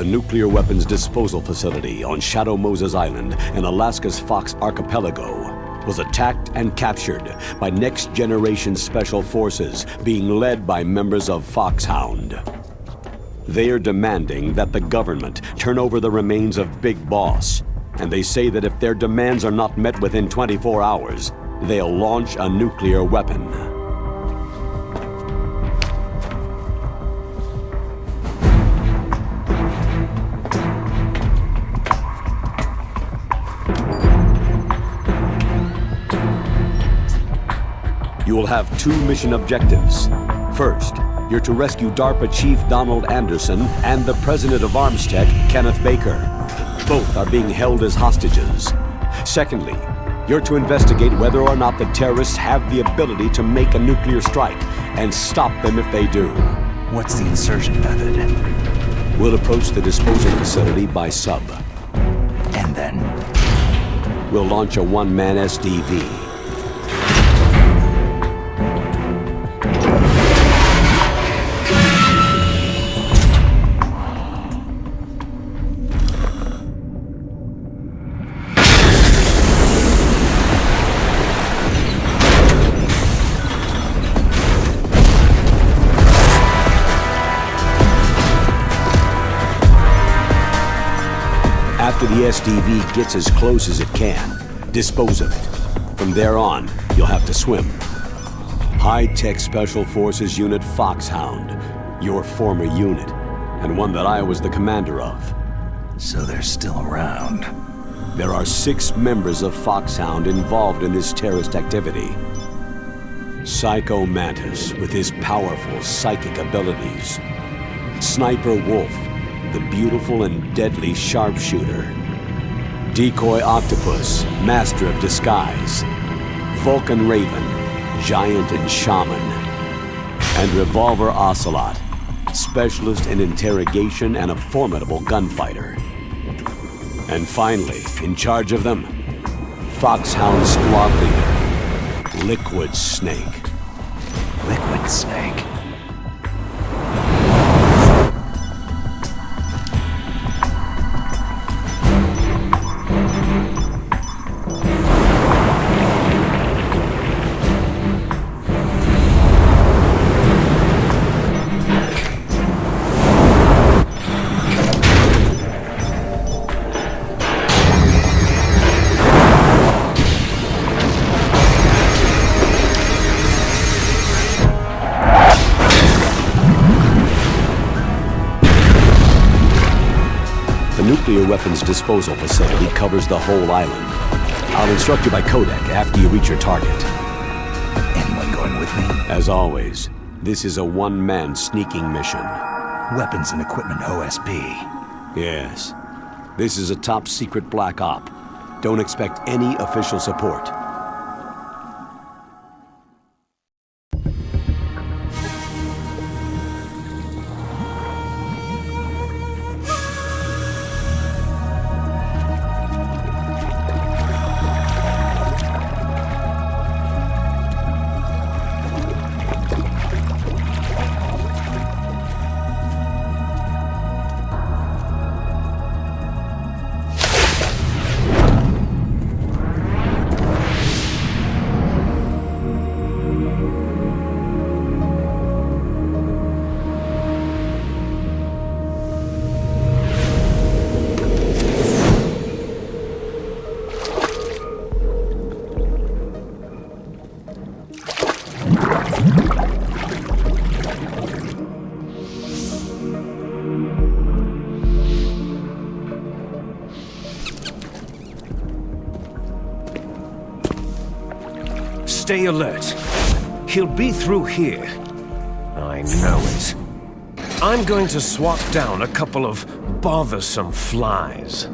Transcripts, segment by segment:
nuclear weapons disposal facility on Shadow Moses Island in Alaska's Fox Archipelago was attacked and captured by next-generation special forces being led by members of Foxhound. They are demanding that the government turn over the remains of Big Boss, and they say that if their demands are not met within 24 hours, they'll launch a nuclear weapon. You will have two mission objectives. First, you're to rescue DARPA Chief Donald Anderson and the President of Armstech, Kenneth Baker. Both are being held as hostages. Secondly, you're to investigate whether or not the terrorists have the ability to make a nuclear strike and stop them if they do. What's the insertion method? We'll approach the disposal facility by sub. And then? We'll launch a one-man SDV. After the SDV gets as close as it can, dispose of it. From there on, you'll have to swim. High-Tech Special Forces Unit Foxhound, your former unit, and one that I was the commander of. So they're still around. There are 6 members of Foxhound involved in this terrorist activity. Psycho Mantis, with his powerful psychic abilities. Sniper Wolf, the beautiful and deadly sharpshooter. Decoy Octopus, master of disguise. Vulcan Raven, giant and shaman. And Revolver Ocelot, specialist in interrogation and a formidable gunfighter. And finally, in charge of them, Foxhound squad leader, Liquid Snake. Liquid Snake? Nuclear weapons disposal facility covers the whole island. I'll instruct you by codec after you reach your target. Anyone going with me? As always, this is a one-man sneaking mission. Weapons and equipment OSP. Yes. This is a top-secret black op. Don't expect any official support. Stay alert. He'll be through here. I know it. I'm going to swat down a couple of bothersome flies.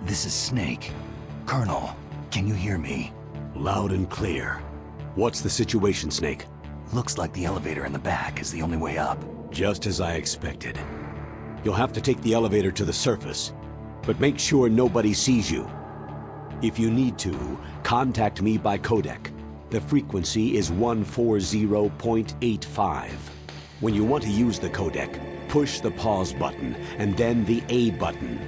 This is Snake. Colonel, can you hear me? Loud and clear. What's the situation, Snake? Looks like the elevator in the back is the only way up. Just as I expected. You'll have to take the elevator to the surface, but make sure nobody sees you. If you need to, contact me by codec. The frequency is 140.85. When you want to use the codec, push the pause button and then the A button.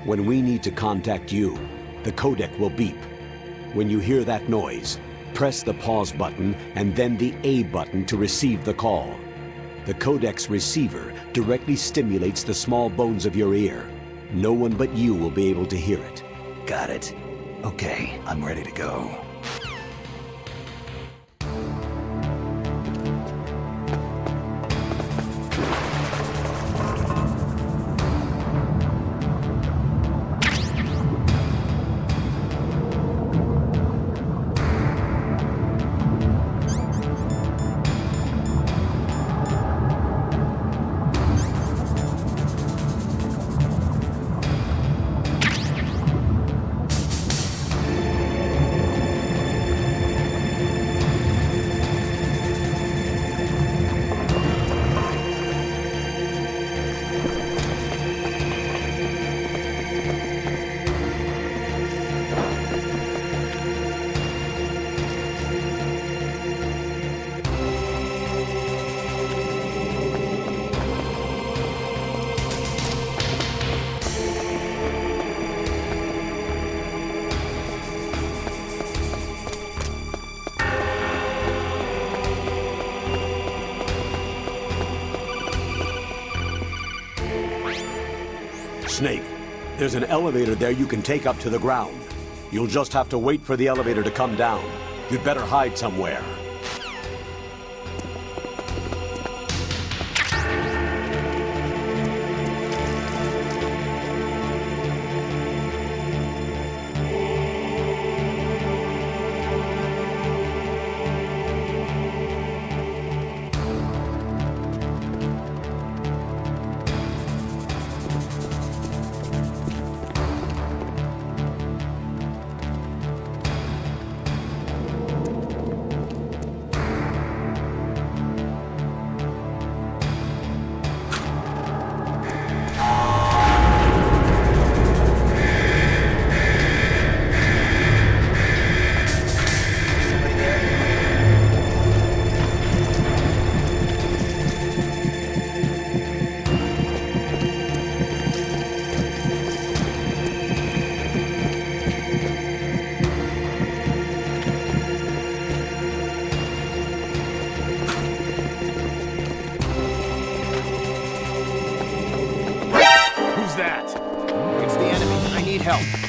When we need to contact you, the codec will beep. When you hear that noise, press the pause button and then the A button to receive the call. The codec's receiver directly stimulates the small bones of your ear. No one but you will be able to hear it. Got it. Okay, I'm ready to go. Snake, there's an elevator there you can take up to the ground. You'll just have to wait for the elevator to come down. You'd better hide somewhere. help.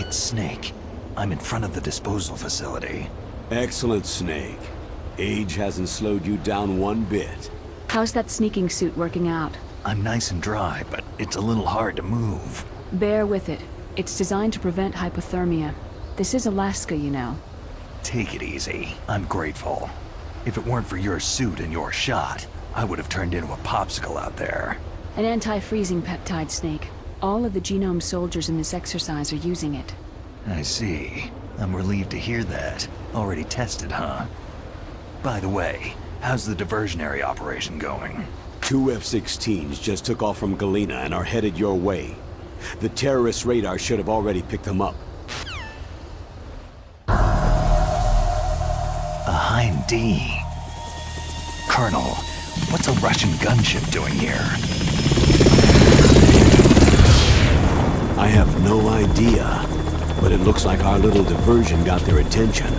It's Snake. I'm in front of the disposal facility. Excellent, Snake. Age hasn't slowed you down one bit. How's that sneaking suit working out? I'm nice and dry, but it's a little hard to move. Bear with it. It's designed to prevent hypothermia. This is Alaska, you know. Take it easy. I'm grateful. If it weren't for your suit and your shot, I would have turned into a popsicle out there. An anti-freezing peptide, Snake. All of the genome soldiers in this exercise are using it. I see. I'm relieved to hear that. Already tested, huh? By the way, how's the diversionary operation going? 2 F-16s just took off from Galena and are headed your way. The terrorist radar should have already picked them up. A Hind D. Colonel, what's a Russian gunship doing here? I have no idea, but it looks like our little diversion got their attention.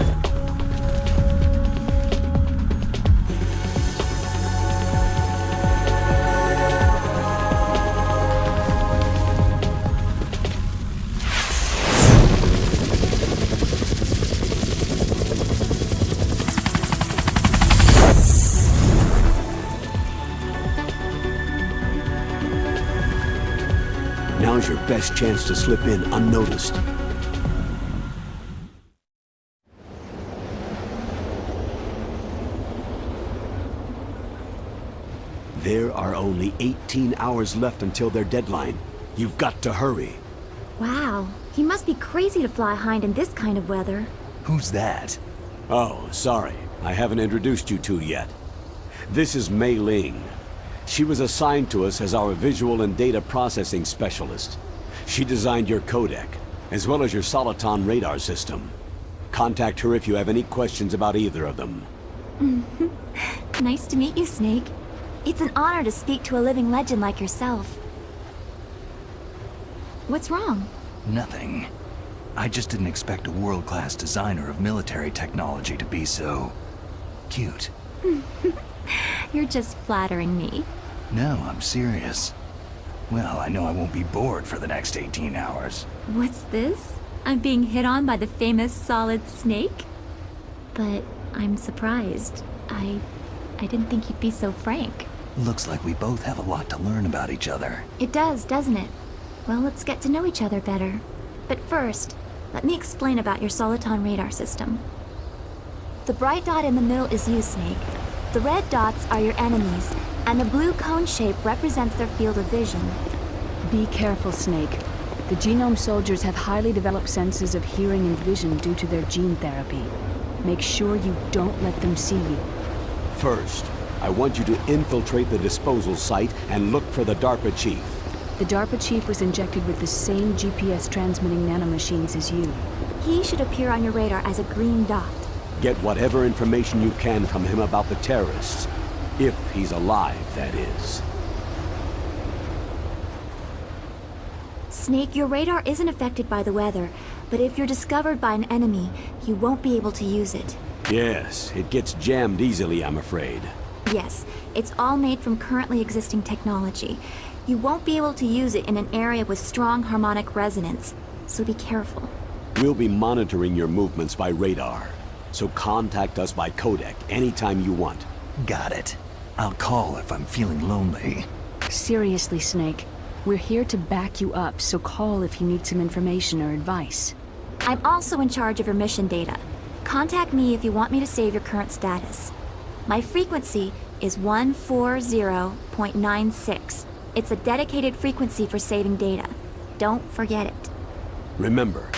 Now's your best chance to slip in unnoticed. There are only 18 hours left until their deadline. You've got to hurry. Wow, he must be crazy to fly Hind in this kind of weather. Who's that? Oh, sorry. I haven't introduced you two yet. This is Mei Ling. She was assigned to us as our visual and data processing specialist. She designed your codec, as well as your Soliton radar system. Contact her if you have any questions about either of them. Nice to meet you, Snake. It's an honor to speak to a living legend like yourself. What's wrong? Nothing. I just didn't expect a world-class designer of military technology to be so... cute. You're just flattering me. No, I'm serious. Well, I know I won't be bored for the next 18 hours. What's this? I'm being hit on by the famous Solid Snake? But I'm surprised. I didn't think you'd be so frank. Looks like we both have a lot to learn about each other. It does, doesn't it? Well, let's get to know each other better. But first, let me explain about your Soliton radar system. The bright dot in the middle is you, Snake. The red dots are your enemies, and the blue cone shape represents their field of vision. Be careful, Snake. The genome soldiers have highly developed senses of hearing and vision due to their gene therapy. Make sure you don't let them see you. First, I want you to infiltrate the disposal site and look for the DARPA chief. The DARPA chief was injected with the same GPS transmitting nanomachines as you. He should appear on your radar as a green dot. Get whatever information you can from him about the terrorists. If he's alive, that is. Snake, your radar isn't affected by the weather, but if you're discovered by an enemy, you won't be able to use it. Yes, it gets jammed easily, I'm afraid. Yes, it's all made from currently existing technology. You won't be able to use it in an area with strong harmonic resonance, so be careful. We'll be monitoring your movements by radar, so contact us by codec anytime you want. Got it. I'll call if I'm feeling lonely. Seriously, Snake. We're here to back you up, so call if you need some information or advice. I'm also in charge of your mission data. Contact me if you want me to save your current status. My frequency is 140.96. It's a dedicated frequency for saving data. Don't forget it. Remember,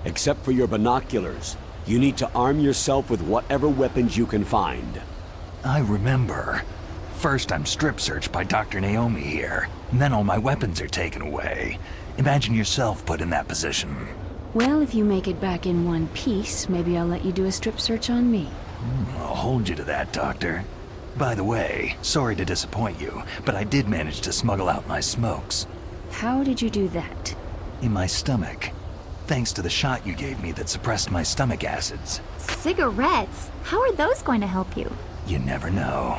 except for your binoculars, you need to arm yourself with whatever weapons you can find. I remember. First I'm strip searched by Dr. Naomi here, and then all my weapons are taken away. Imagine yourself put in that position. Well, if you make it back in one piece, maybe I'll let you do a strip search on me. I'll hold you to that, Doctor. By the way, sorry to disappoint you, but I did manage to smuggle out my smokes. How did you do that? In my stomach. Thanks to the shot you gave me that suppressed my stomach acids. Cigarettes? How are those going to help you? You never know.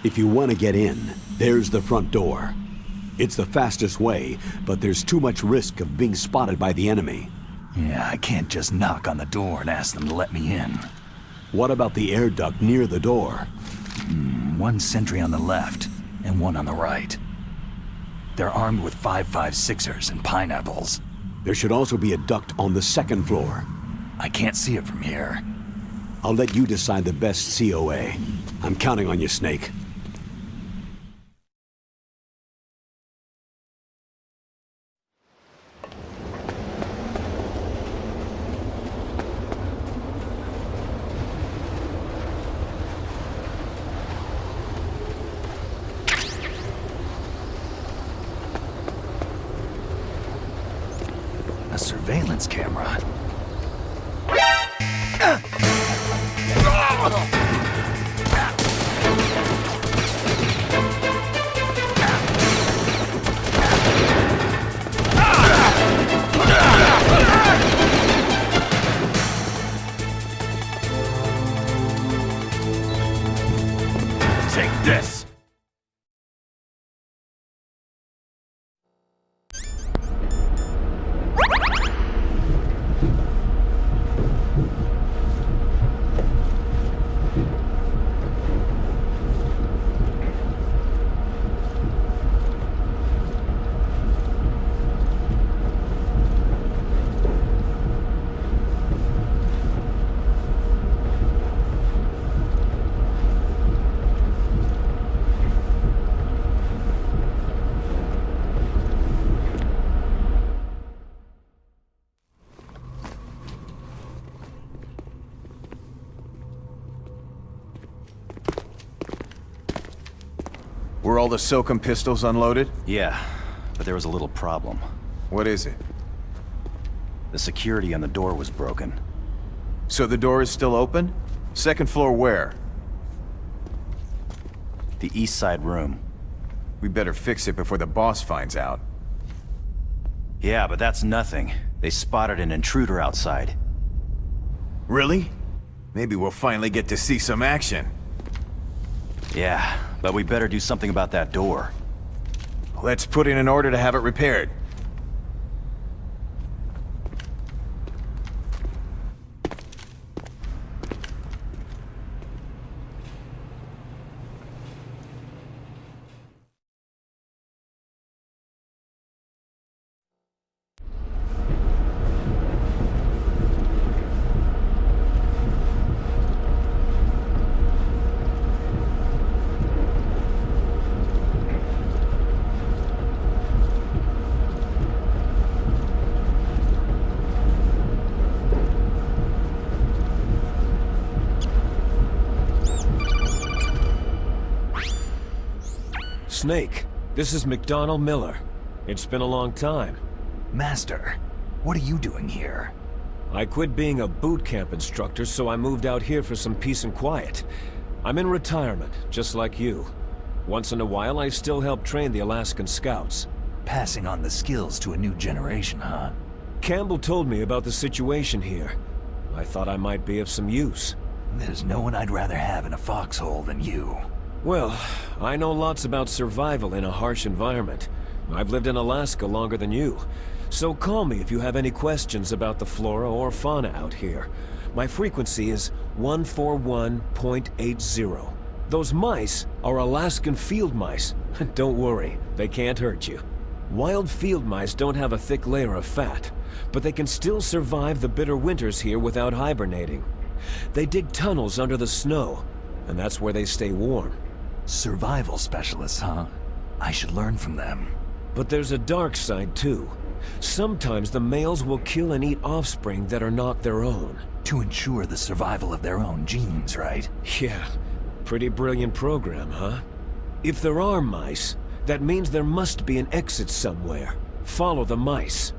If you want to get in, there's the front door. It's the fastest way, but there's too much risk of being spotted by the enemy. Yeah, I can't just knock on the door and ask them to let me in. What about the air duct near the door? One sentry on the left, and one on the right. They're armed with 5.56ers and pineapples. There should also be a duct on the second floor. I can't see it from here. I'll let you decide the best COA. I'm counting on you, Snake. A surveillance camera. Take this! Were all the SOCOM pistols unloaded? Yeah, but there was a little problem. What is it? The security on the door was broken. So the door is still open? Second floor where? The east side room. We better fix it before the boss finds out. Yeah, but that's nothing. They spotted an intruder outside. Really? Maybe we'll finally get to see some action. Yeah, but we better do something about that door. Let's put in an order to have it repaired. Snake, this is McDonald Miller. It's been a long time. Master, what are you doing here? I quit being a boot camp instructor, so I moved out here for some peace and quiet. I'm in retirement, just like you. Once in a while, I still help train the Alaskan Scouts. Passing on the skills to a new generation, huh? Campbell told me about the situation here. I thought I might be of some use. There's no one I'd rather have in a foxhole than you. Well, I know lots about survival in a harsh environment. I've lived in Alaska longer than you. So call me if you have any questions about the flora or fauna out here. My frequency is 141.80. Those mice are Alaskan field mice. Don't worry, they can't hurt you. Wild field mice don't have a thick layer of fat, but they can still survive the bitter winters here without hibernating. They dig tunnels under the snow, and that's where they stay warm. Survival specialists, huh? I should learn from them. But there's a dark side too. Sometimes the males will kill and eat offspring that are not their own. To ensure the survival of their own genes, right? Yeah, pretty brilliant program, huh? If there are mice, that means there must be an exit somewhere. Follow the mice.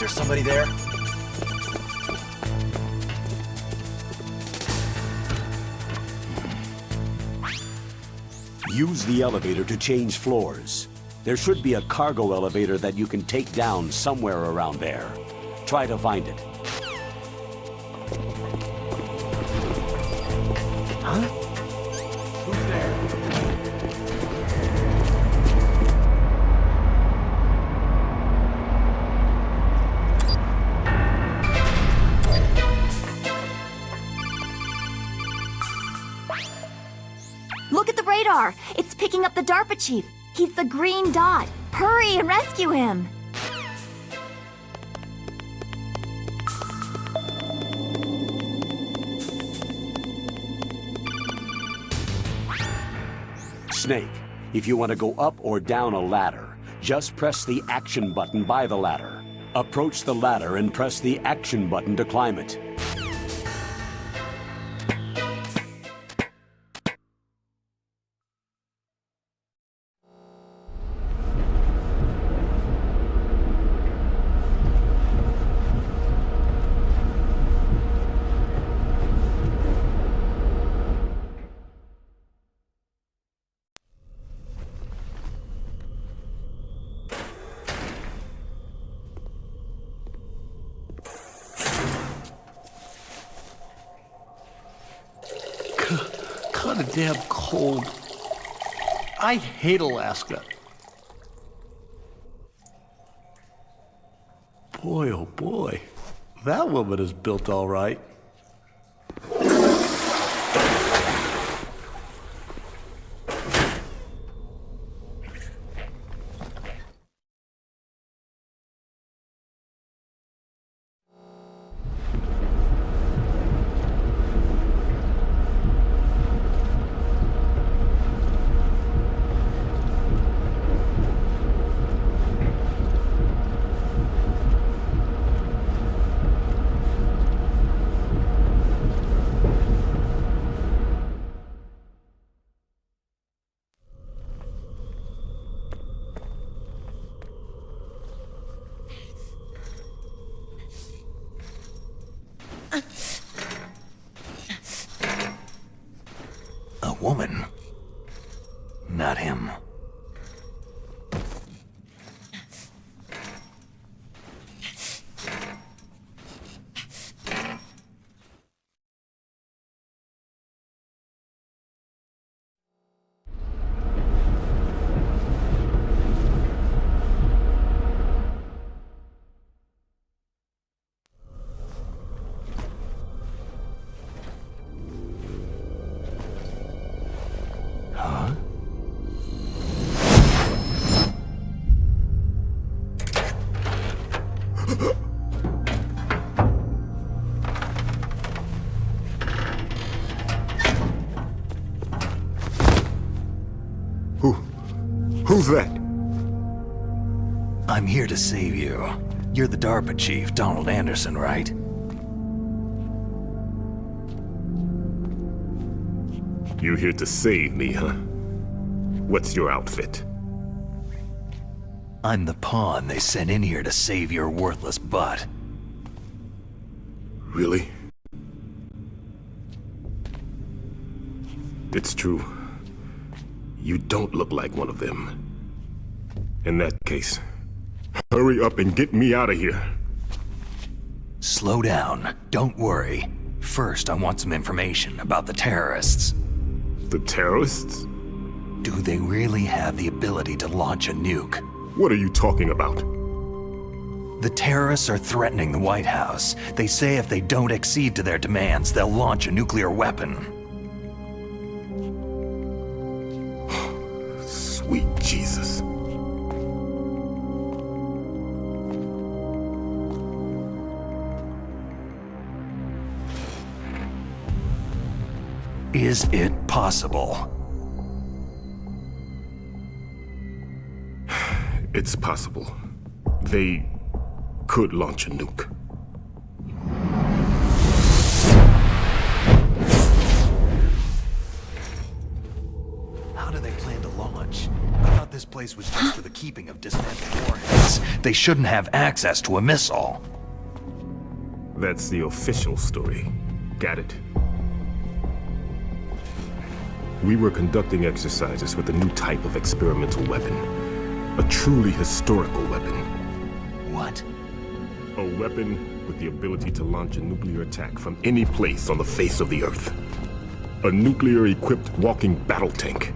there somebody there? Use the elevator to change floors. There should be a cargo elevator that you can take down somewhere around there. Try to find it. Huh? Who's there? Look at the radar! It's picking up the DARPA chief. He's the green dot. Hurry and rescue him! Snake, if you want to go up or down a ladder, just press the action button by the ladder. Approach the ladder and press the action button to climb it. Kinda damn cold. I hate Alaska. Boy, oh boy. That woman is built all right. A woman. Not him. Huh? Who's that? I'm here to save you. You're the DARPA chief, Donald Anderson, right? You here to save me, huh? What's your outfit? I'm the pawn they sent in here to save your worthless butt. Really? It's true. You don't look like one of them. In that case, hurry up and get me out of here. Slow down. Don't worry. First, I want some information about the terrorists. The terrorists? Do they really have the ability to launch a nuke? What are you talking about? The terrorists are threatening the White House. They say if they don't accede to their demands, they'll launch a nuclear weapon. Sweet Jesus. Is it possible? It's possible. They could launch a nuke. How do they plan to launch? I thought thought this place was just for the keeping of dismantled warheads. They shouldn't have access to a missile. That's the official story. Got it. We were conducting exercises with a new type of experimental weapon. A truly historical weapon. What? A weapon with the ability to launch a nuclear attack from any place on the face of the Earth. A nuclear-equipped walking battle tank.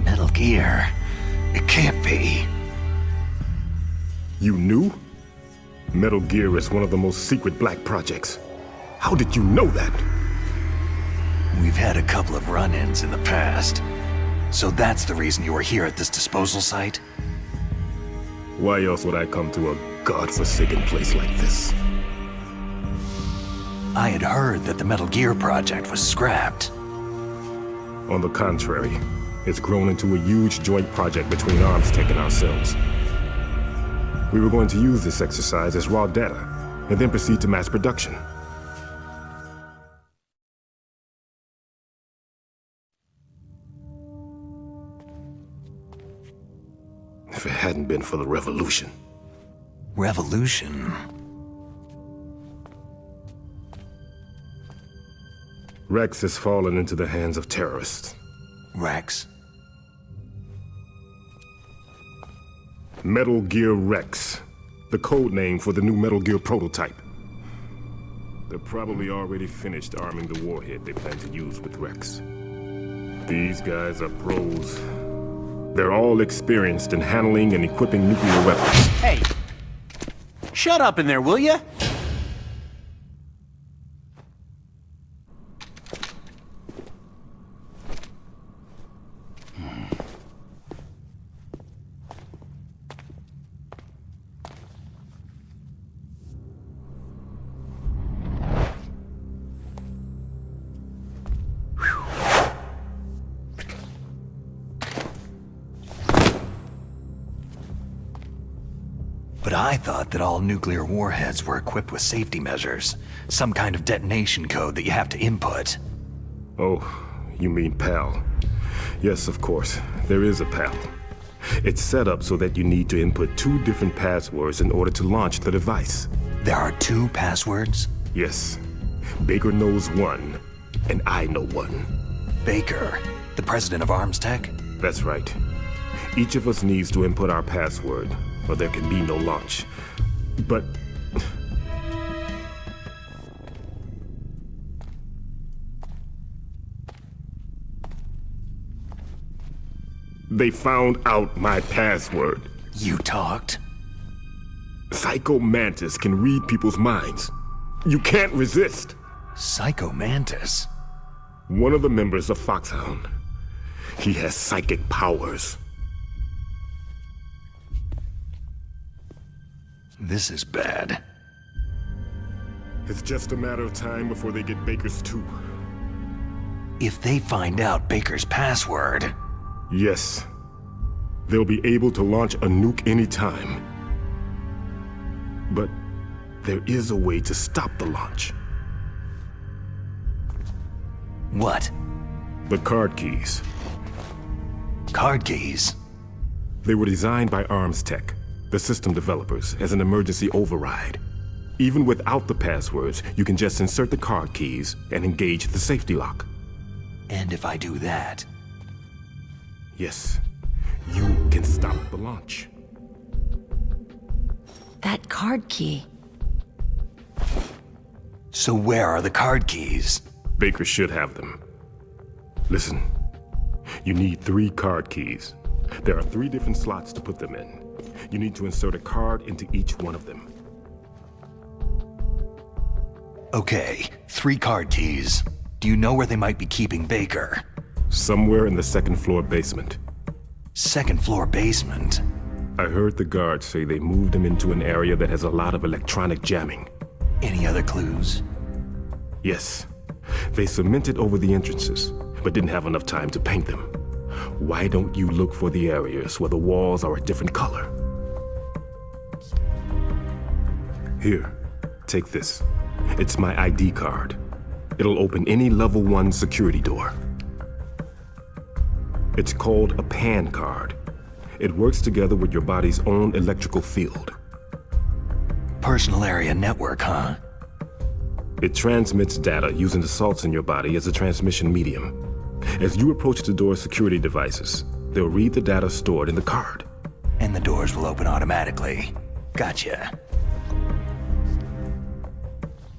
Metal Gear. It can't be. You knew? Metal Gear is one of the most secret black projects. How did you know that? We've had a couple of run-ins in the past. So that's the reason you were here at this disposal site? Why else would I come to a godforsaken place like this? I had heard that the Metal Gear project was scrapped. On the contrary, it's grown into a huge joint project between ArmsTech and ourselves. We were going to use this exercise as raw data, and then proceed to mass production. If it hadn't been for the revolution. Revolution? Rex has fallen into the hands of terrorists. Rex? Metal Gear Rex, the code name for the new Metal Gear prototype. They're probably already finished arming the warhead they plan to use with Rex. These guys are pros. They're all experienced in handling and equipping nuclear weapons. Hey! Shut up in there, will ya? But I thought that all nuclear warheads were equipped with safety measures. Some kind of detonation code that you have to input. Oh, you mean PAL. Yes, of course. There is a PAL. It's set up so that you need to input 2 different passwords in order to launch the device. There are 2 passwords? Yes. Baker knows one, and I know one. Baker, the president of ArmsTech? That's right. Each of us needs to input our password, or there can be no launch. But... they found out my password. You talked? Psycho Mantis can read people's minds. You can't resist. Psycho Mantis? One of the members of Foxhound. He has psychic powers. This is bad. It's just a matter of time before they get Baker's too. If they find out Baker's password... Yes. They'll be able to launch a nuke anytime. But there is a way to stop the launch. What? The card keys. Card keys? They were designed by ArmsTech, the system developers, as an emergency override. Even without the passwords, you can just insert the card keys and engage the safety lock. And if I do that... Yes, you can stop the launch. That card key. So where are the card keys? Baker should have them. Listen, you need 3 card keys. There are 3 different slots to put them in. You need to insert a card into each one of them. Okay, 3 card keys. Do you know where they might be keeping Baker? Somewhere in the 2nd floor basement. 2nd floor basement? I heard the guards say they moved him into an area that has a lot of electronic jamming. Any other clues? Yes. They cemented over the entrances, but didn't have enough time to paint them. Why don't you look for the areas where the walls are a different color? Here, take this. It's my ID card. It'll open any level 1 security door. It's called a PAN card. It works together with your body's own electrical field. Personal area network, huh? It transmits data using the salts in your body as a transmission medium. As you approach the door's security devices, they'll read the data stored in the card. And the doors will open automatically. Gotcha.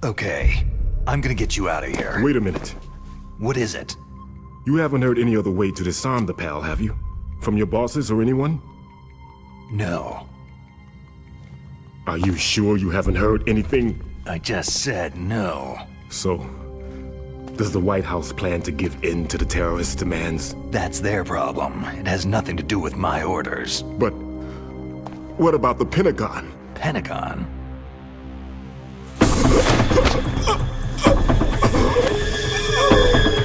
Okay, I'm gonna get you out of here. Wait a minute. What is it? You haven't heard any other way to disarm the PAL, have you? From your bosses or anyone? No. Are you sure you haven't heard anything? I just said no. So, does the White House plan to give in to the terrorists' demands? That's their problem. It has nothing to do with my orders. But what about the Pentagon? Pentagon?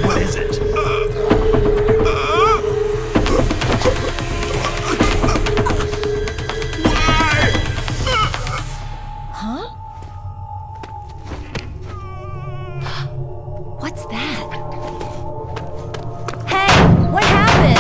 What is it? Huh? What's that? Hey, what happened?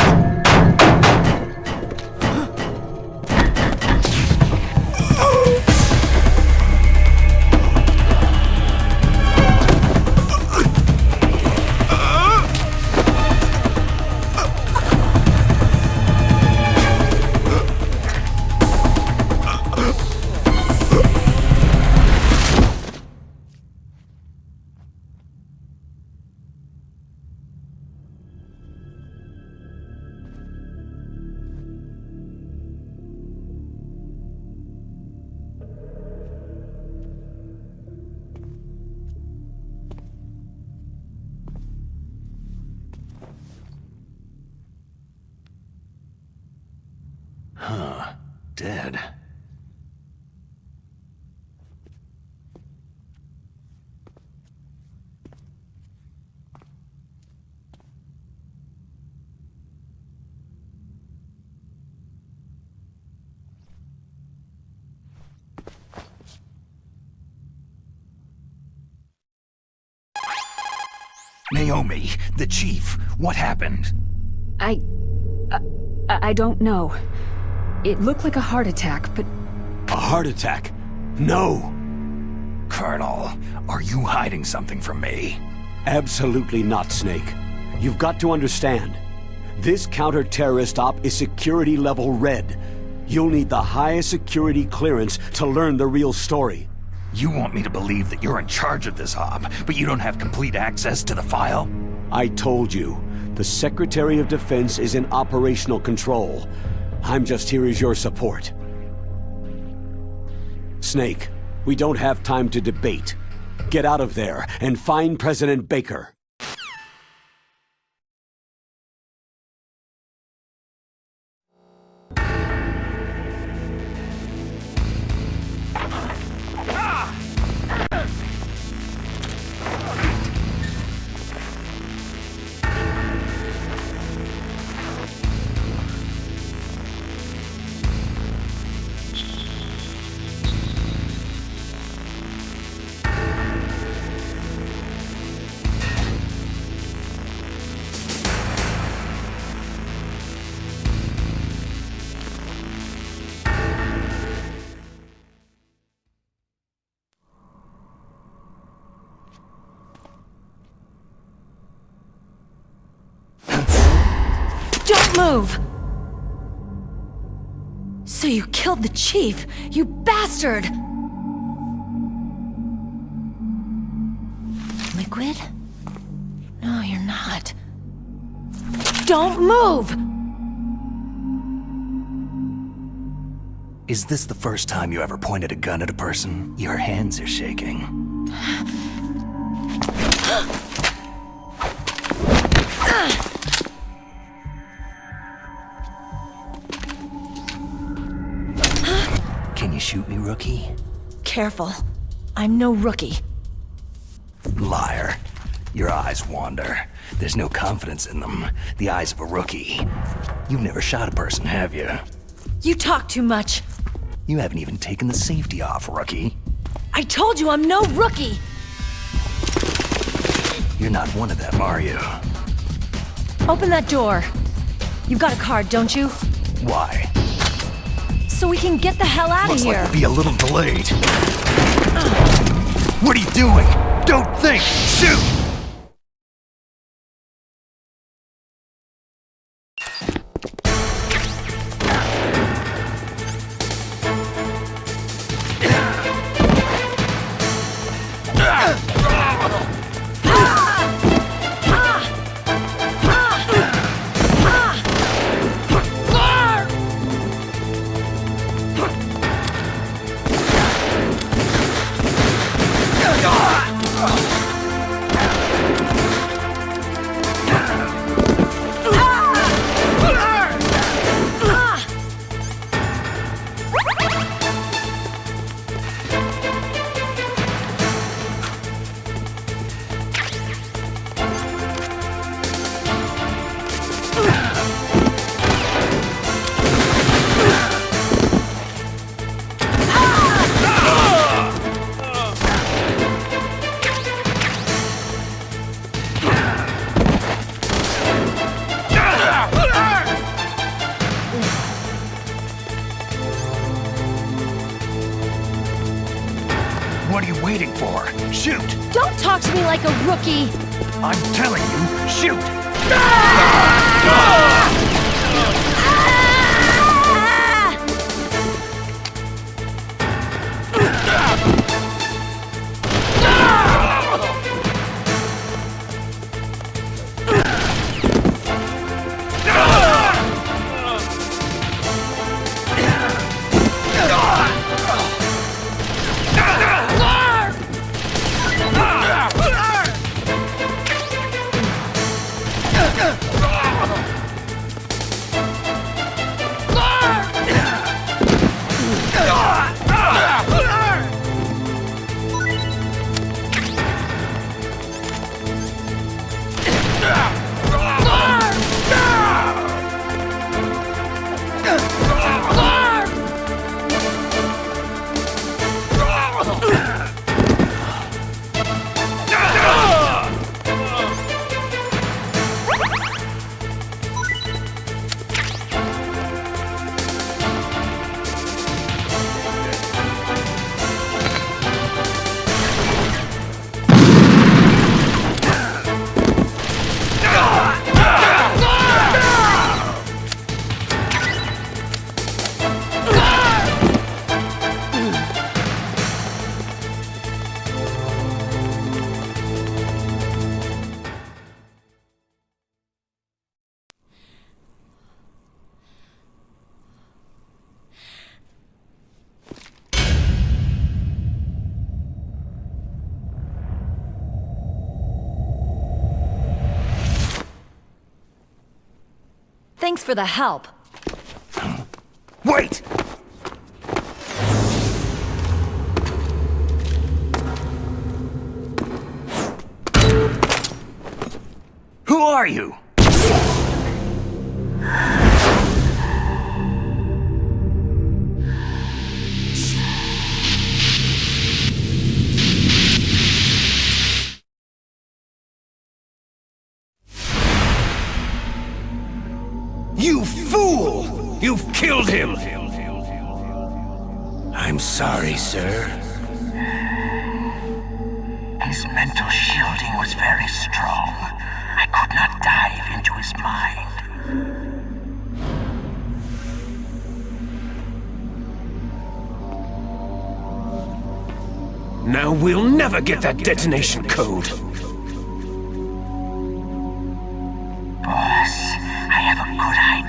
Huh. Dead. Naomi, the chief, what happened? I don't know. It looked like a heart attack, but... A heart attack? No! Colonel, are you hiding something from me? Absolutely not, Snake. You've got to understand. This counter-terrorist op is security level red. You'll need the highest security clearance to learn the real story. You want me to believe that you're in charge of this op, but you don't have complete access to the file? I told you, the Secretary of Defense is in operational control. I'm just here as your support. Snake, we don't have time to debate. Get out of there and find President Baker. Don't move! So you killed the chief, you bastard! Liquid? No, you're not. Don't move! Is this the first time you ever pointed a gun at a person? Your hands are shaking. Can you shoot me, rookie? Careful. I'm no rookie. Liar. Your eyes wander. There's no confidence in them. The eyes of a rookie. You've never shot a person, have you? You talk too much. You haven't even taken the safety off, rookie. I told you I'm no rookie! You're not one of them, are you? Open that door. You've got a card, don't you? Why? So we can get the hell out of Looks here. like we'll be a little delayed. What are you doing? Don't think! Shoot! What are you waiting for? Shoot! Don't talk to me like a rookie! I'm telling you, shoot! Thanks for the help. Wait! Who are you? You fool! You've killed him! I'm sorry, sir. His mental shielding was very strong. I could not dive into his mind. Now we'll never get that detonation code. Boss, I have a good idea.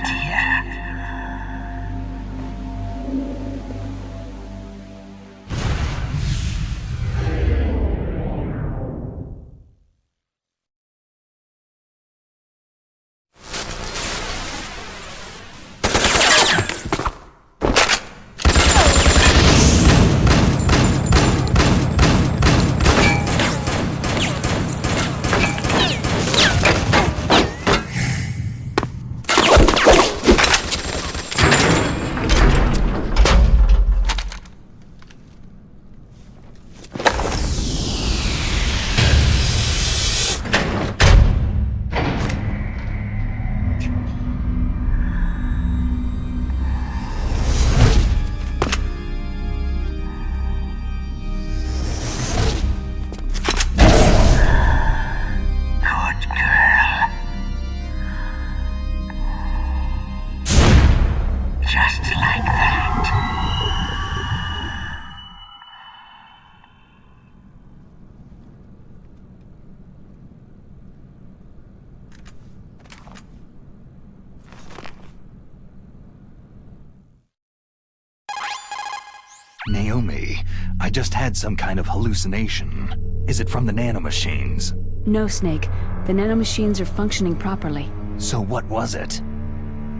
Naomi, I just had some kind of hallucination. Is it from the nanomachines? No, Snake. The nanomachines are functioning properly. So what was it?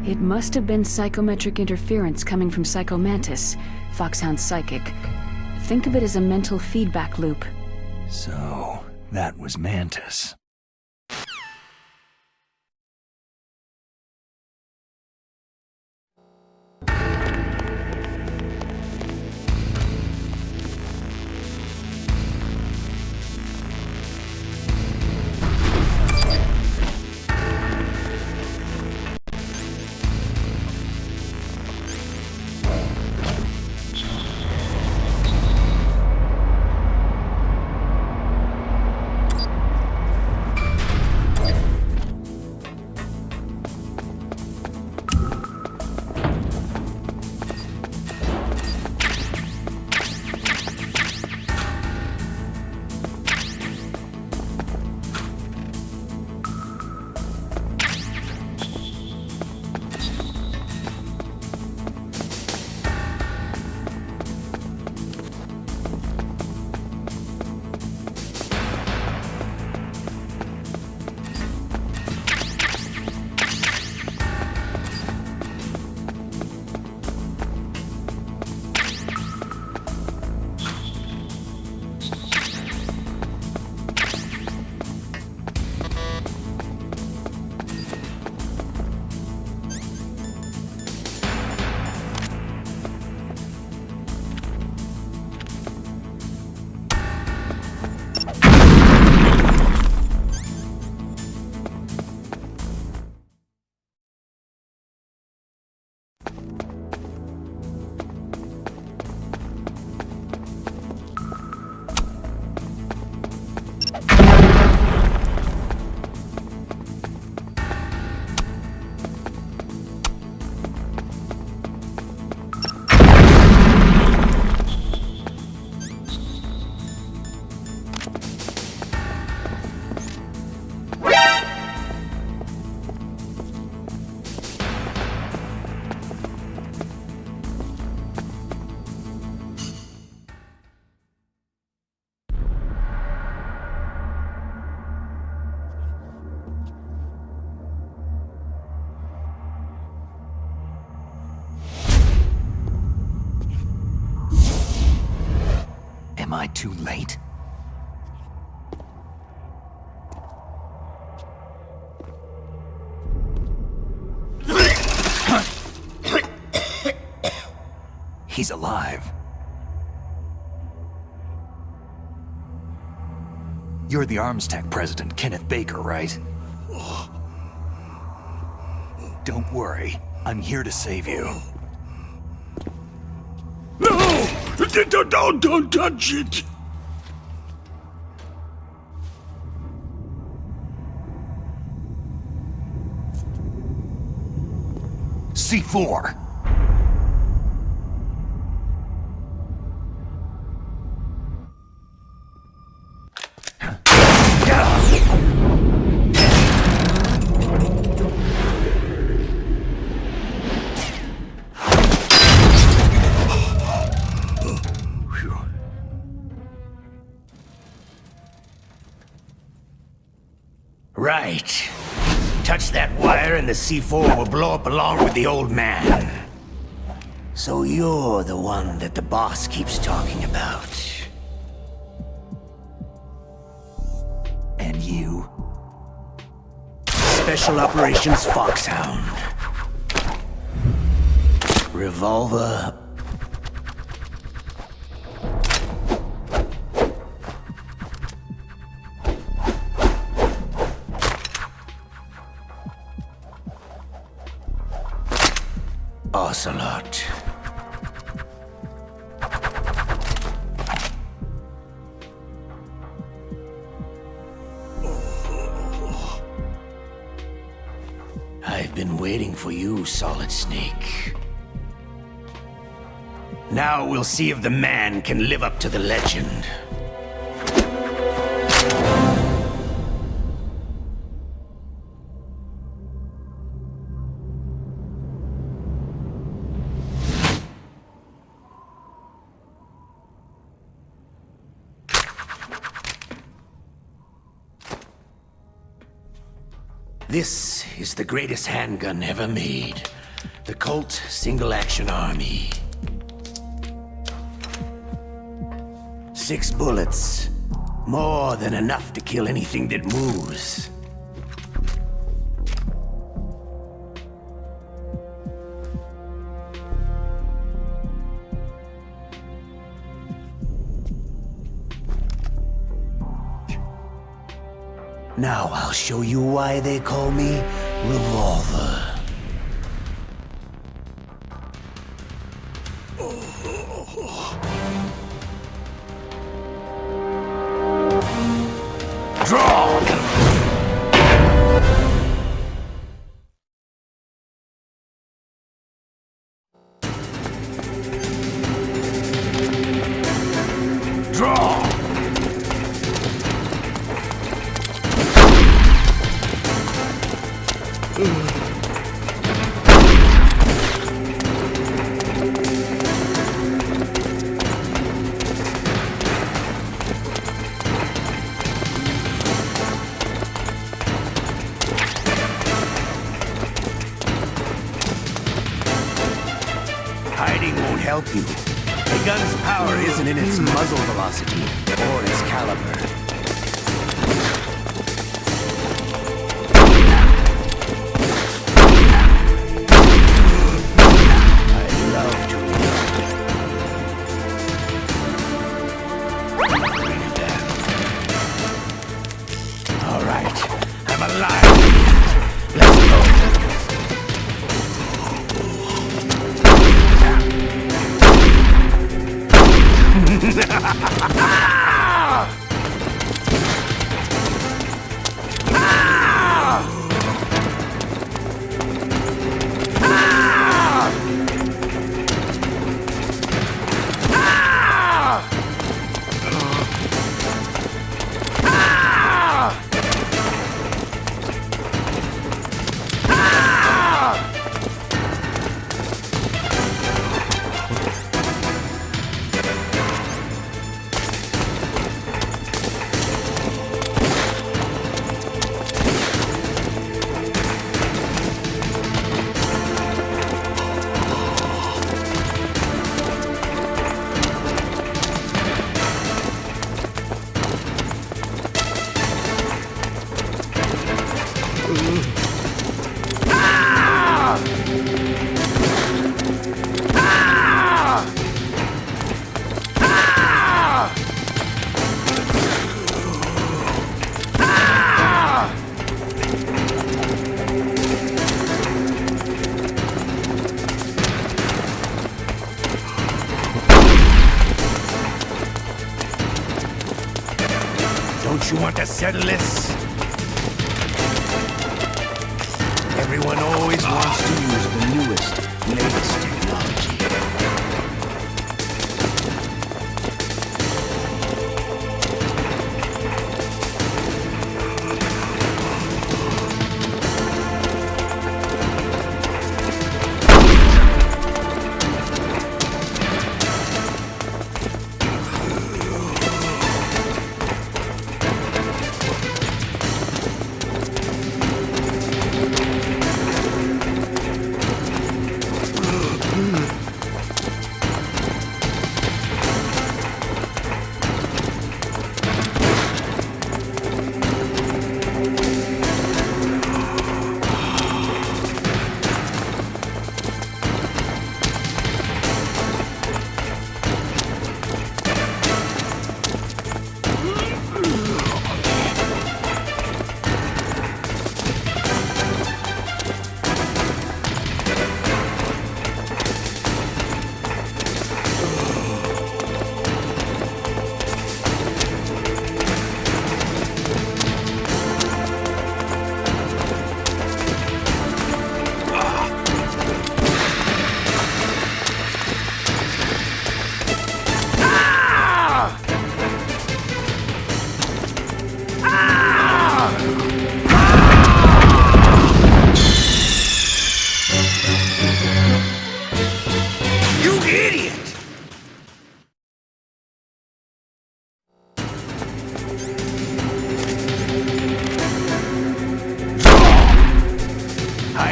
It must have been psychometric interference coming from Psycho Mantis, Foxhound's psychic. Think of it as a mental feedback loop. So, that was Mantis. Am I too late? He's alive. You're the Arms Tech president, Kenneth Baker, right? Don't worry. I'm here to save you. No! Don't touch it! C4! Right. Touch that wire and the C4 will blow up along with the old man. So you're the one that the boss keeps talking about. And you? Special Operations Foxhound. Revolver. Ocelot. I've been waiting for you, Solid Snake. Now we'll see if the man can live up to the legend. This is the greatest handgun ever made. The Colt Single Action Army. 6 bullets. More than enough to kill anything that moves. Now I'll show you why they call me Revolver. Draw! Draw! Hiding won't help you. The gun's power isn't in its muzzle velocity or its caliber. I love to bring it down. All right, I'm alive. Let's go. Don't you want to settle this? Everyone always wants to use the newest, latest technology.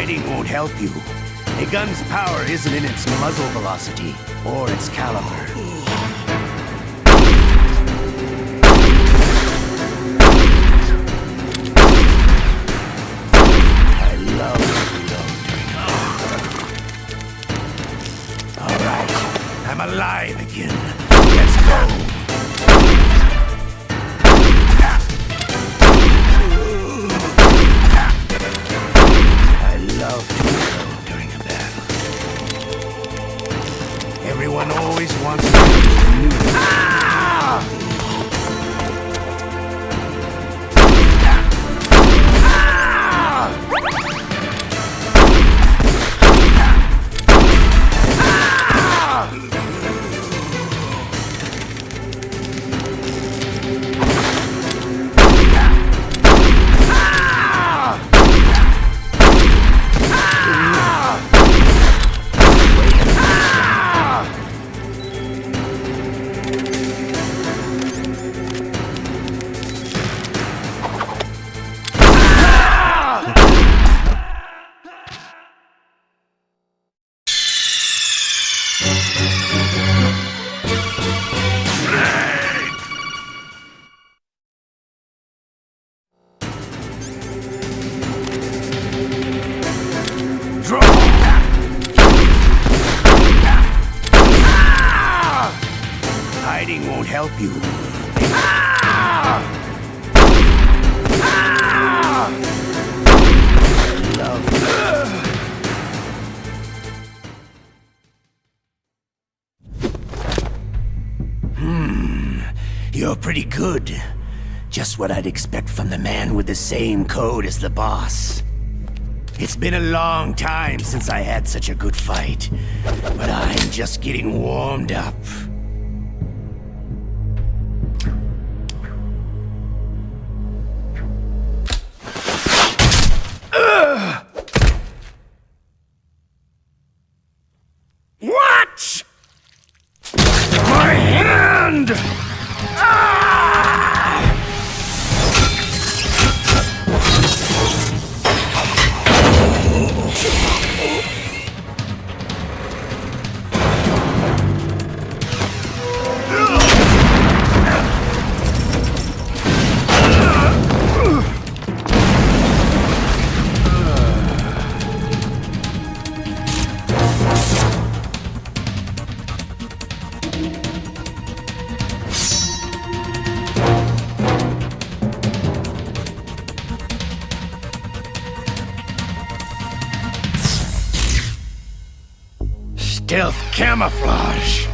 Hiding won't help you. A gun's power isn't in its muzzle velocity or its caliber. I love reloading. All right, I'm alive again. Let's go. Love to reload during a battle. Everyone always wants to do new. Hiding won't help you. You're pretty good. Just what I'd expect from the man with the same code as the boss. It's been a long time since I had such a good fight, but I'm just getting warmed up. What? My hand! Stealth camouflage.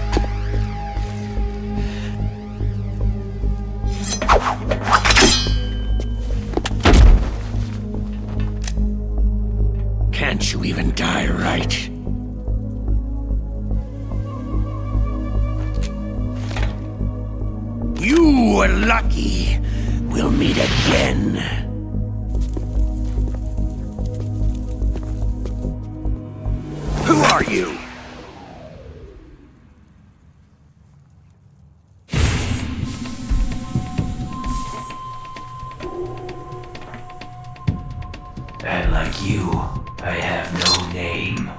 Can't you even die right? You were lucky. We'll meet again. Who are you? And like you, I have no name.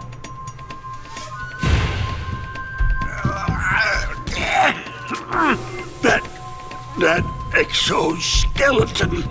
That exoskeleton.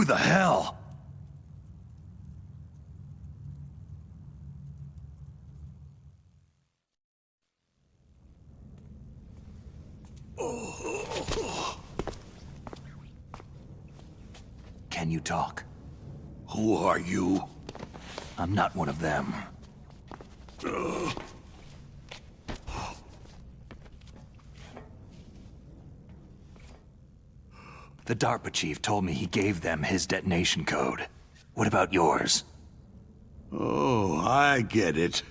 the hell? Can you talk? Who are you? I'm not one of them. The DARPA chief told me he gave them his detonation code. What about yours? Oh, I get it.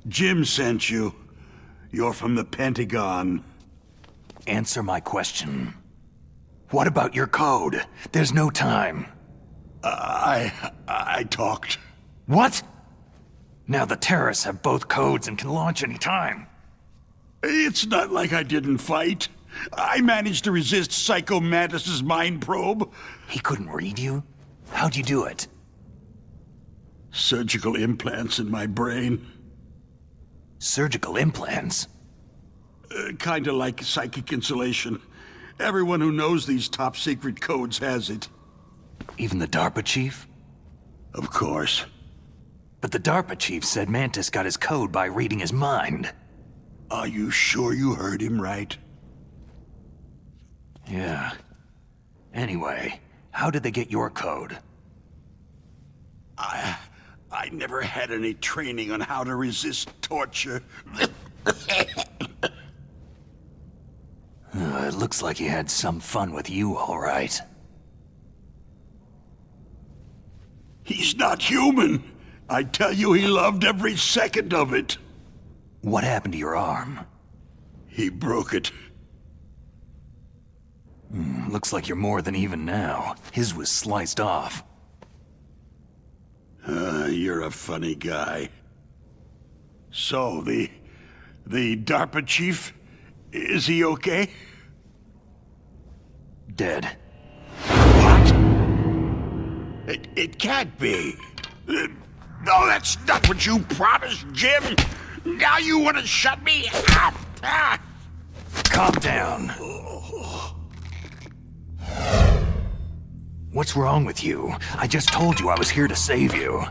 Jim sent you. You're from the Pentagon. Answer my question. What about your code? There's no time. I talked. What? Now the terrorists have both codes and can launch any time. It's not like I didn't fight. I managed to resist Psycho Mantis's mind probe. He couldn't read you? How'd you do it? Surgical implants in my brain. Surgical implants? Kinda like psychic insulation. Everyone who knows these top-secret codes has it. Even the DARPA chief? Of course. But the DARPA chief said Mantis got his code by reading his mind. Are you sure you heard him right? Yeah. Anyway, how did they get your code? I never had any training on how to resist torture. It looks like he had some fun with you, all right. He's not human. I tell you, he loved every second of it. What happened to your arm? He broke it. Looks like you're more than even now. His was sliced off. You're a funny guy. So, the DARPA chief, is he okay? Dead. What? It can't be. No, that's not what you promised, Jim. Now you want to shut me up. Calm down. What's wrong with you? I just told you I was here to save you.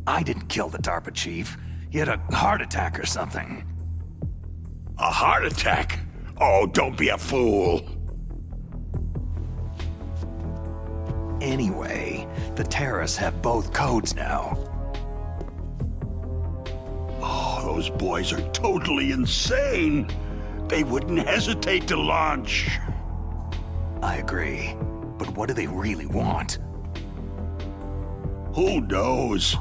I didn't kill the DARPA chief. He had a heart attack or something. A heart attack? Oh, don't be a fool. Anyway, the terrorists have both codes now. Oh, those boys are totally insane. They wouldn't hesitate to launch. I agree. But what do they really want? Who knows?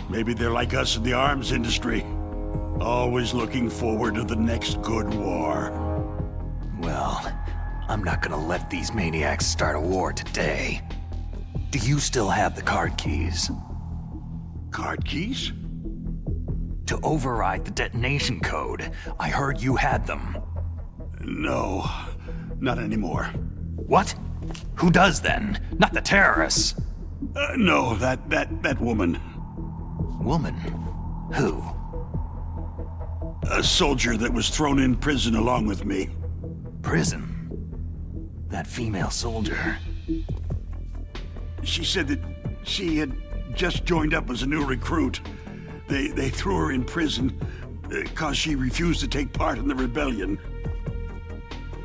Maybe they're like us in the arms industry. Always looking forward to the next good war. Well, I'm not gonna let these maniacs start a war today. Do you still have the card keys? Card keys? To override the detonation code. I heard you had them. No, not anymore. What? Who does then? Not the terrorists. No, that woman. Woman? Who? A soldier that was thrown in prison along with me. Prison? That female soldier. She said that she had just joined up as a new recruit. They threw her in prison because she refused to take part in the rebellion.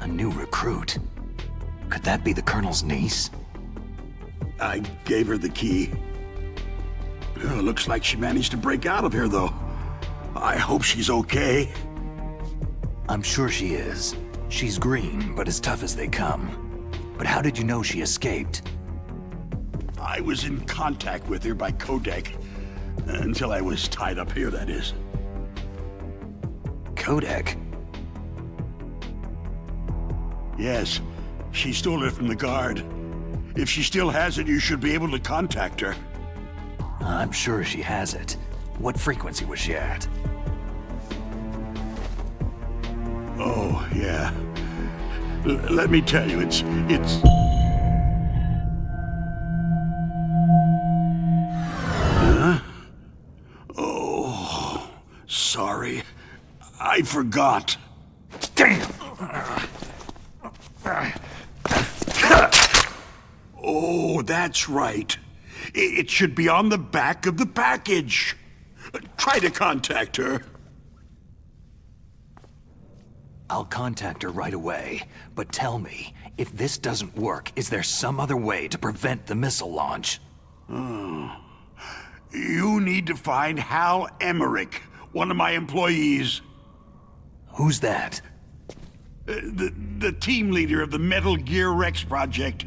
A new recruit? Could that be the Colonel's niece? I gave her the key. Looks like she managed to break out of here, though. I hope she's okay. I'm sure she is. She's green, but as tough as they come. But how did you know she escaped? I was in contact with her by codec. Until I was tied up here, that is. Codec? Yes. She stole it from the guard. If she still has it, you should be able to contact her. I'm sure she has it. What frequency was she at? Oh, yeah. Let me tell you, it's... Huh? Oh, sorry. I forgot. Damn! Oh, that's right. It should be on the back of the package. Try to contact her. I'll contact her right away, but tell me, if this doesn't work, is there some other way to prevent the missile launch? You need to find Hal Emmerich, one of my employees. Who's that? The team leader of the Metal Gear Rex project.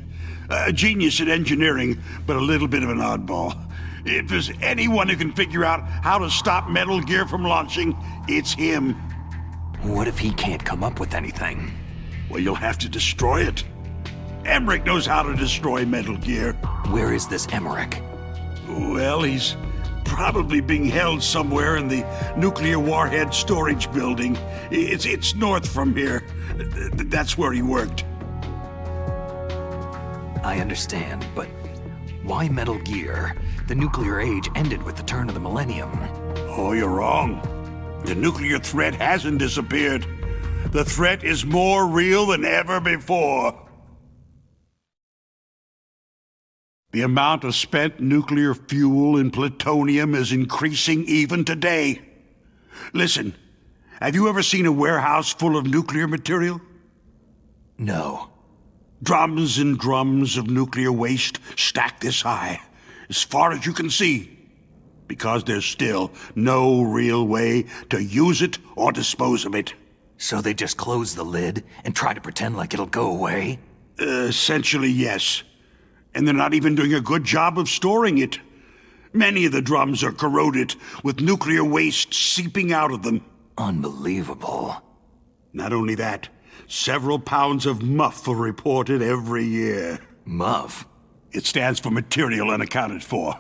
A genius at engineering, but a little bit of an oddball. If there's anyone who can figure out how to stop Metal Gear from launching, it's him. What if he can't come up with anything? Well, you'll have to destroy it. Emmerich knows how to destroy Metal Gear. Where is this Emmerich? Well, he's probably being held somewhere in the nuclear warhead storage building. It's north from here. That's where he worked. I understand, but why Metal Gear? The nuclear age ended with the turn of the millennium. Oh, you're wrong. The nuclear threat hasn't disappeared. The threat is more real than ever before. The amount of spent nuclear fuel and plutonium is increasing even today. Listen, have you ever seen a warehouse full of nuclear material? No. Drums and drums of nuclear waste stacked this high, as far as you can see, because there's still no real way to use it or dispose of it. So they just close the lid and try to pretend like it'll go away? Essentially, yes. And they're not even doing a good job of storing it. Many of the drums are corroded, with nuclear waste seeping out of them. Unbelievable. Not only that, several pounds of MUF are reported every year. MUF? It stands for Material Unaccounted For.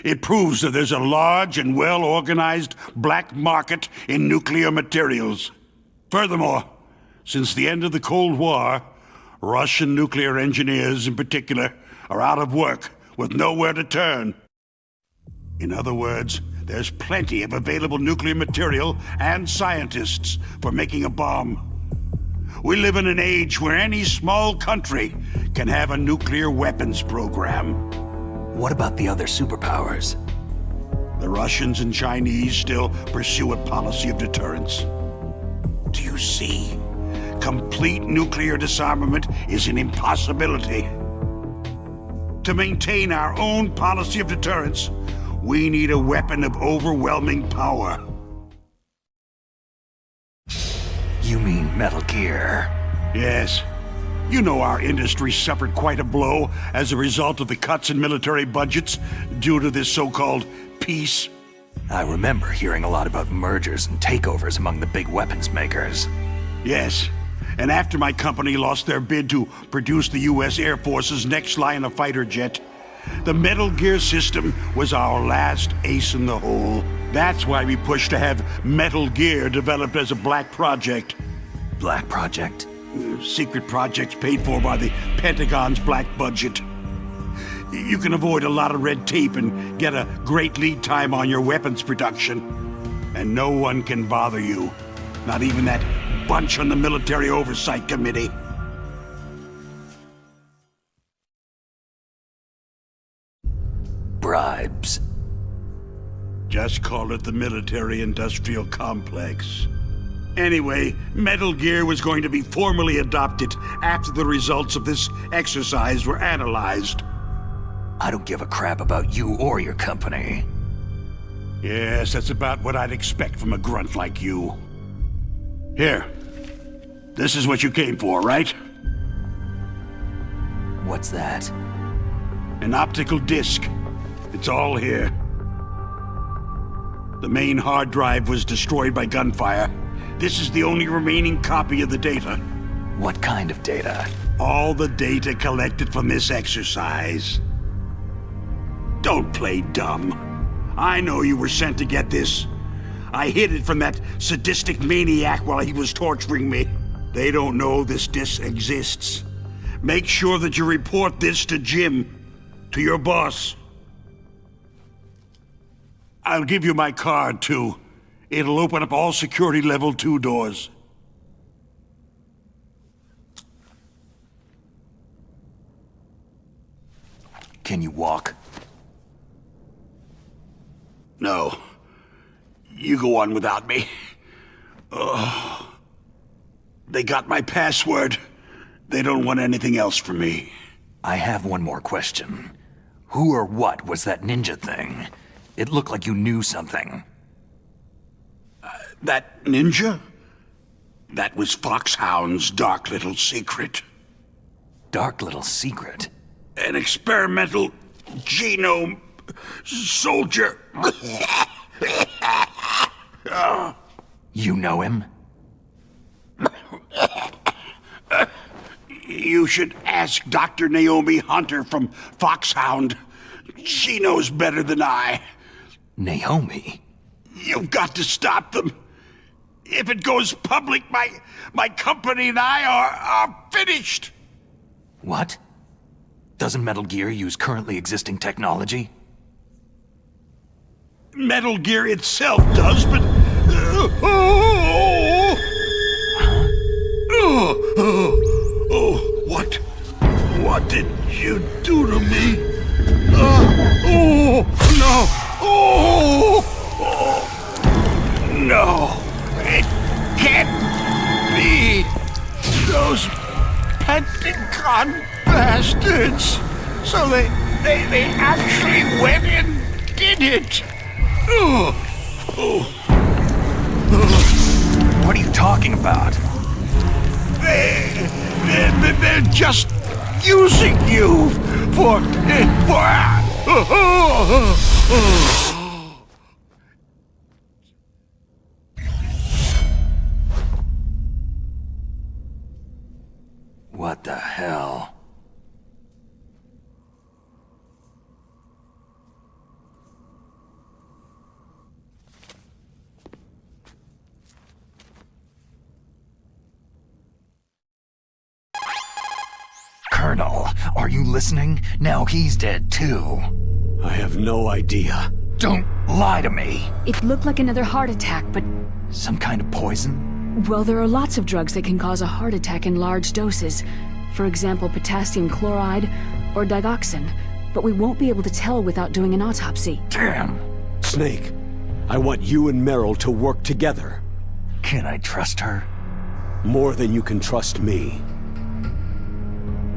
It proves that there's a large and well-organized black market in nuclear materials. Furthermore, since the end of the Cold War, Russian nuclear engineers in particular are out of work with nowhere to turn. In other words, there's plenty of available nuclear material and scientists for making a bomb. We live in an age where any small country can have a nuclear weapons program. What about the other superpowers? The Russians and Chinese still pursue a policy of deterrence. Do you see? Complete nuclear disarmament is an impossibility. To maintain our own policy of deterrence, we need a weapon of overwhelming power. You mean Metal Gear? Yes. You know our industry suffered quite a blow as a result of the cuts in military budgets due to this so-called peace. I remember hearing a lot about mergers and takeovers among the big weapons makers. Yes. And after my company lost their bid to produce the U.S. Air Force's next line of fighter jet, the Metal Gear system was our last ace in the hole. That's why we pushed to have Metal Gear developed as a black project. Black project? Secret projects paid for by the Pentagon's black budget. You can avoid a lot of red tape and get a great lead time on your weapons production. And no one can bother you. Not even that bunch on the Military Oversight Committee. Bribes. Just call it the military-industrial complex. Anyway, Metal Gear was going to be formally adopted after the results of this exercise were analyzed. I don't give a crap about you or your company. Yes, that's about what I'd expect from a grunt like you. Here. This is what you came for, right? What's that? An optical disc. It's all here. The main hard drive was destroyed by gunfire. This is the only remaining copy of the data. What kind of data? All the data collected from this exercise. Don't play dumb. I know you were sent to get this. I hid it from that sadistic maniac while he was torturing me. They don't know this disc exists. Make sure that you report this to Jim, to your boss. I'll give you my card, too. It'll open up all security level 2 doors. Can you walk? No. You go on without me. Oh. They got my password. They don't want anything else from me. I have one more question. Who or what was that ninja thing? It looked like you knew something. That ninja? That was Foxhound's dark little secret. Dark little secret? An experimental genome soldier. You know him? You should ask Dr. Naomi Hunter from Foxhound. She knows better than I. Naomi? You've got to stop them. If it goes public, my company and I are finished. What? Doesn't Metal Gear use currently existing technology? Metal Gear itself does, but... What did you do to me? No! It can't be! Those Pentagon bastards! So they actually went and did it! What are you talking about? They're just using you for... What the hell? Colonel, are you listening? Now he's dead too. I have no idea. Don't lie to me. It looked like another heart attack, but... Some kind of poison? Well, there are lots of drugs that can cause a heart attack in large doses. For example, potassium chloride or digoxin. But we won't be able to tell without doing an autopsy. Damn. Snake, I want you and Meryl to work together. Can I trust her? More than you can trust me.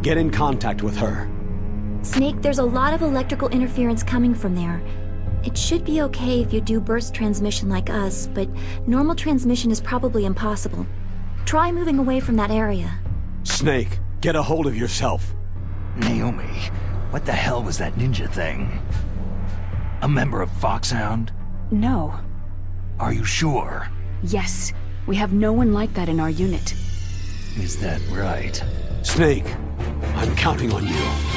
Get in contact with her. Snake, there's a lot of electrical interference coming from there. It should be okay if you do burst transmission like us, but normal transmission is probably impossible. Try moving away from that area. Snake, get a hold of yourself. Naomi, what the hell was that ninja thing? A member of Foxhound? No. Are you sure? Yes. We have no one like that in our unit. Is that right? Snake, I'm counting on you.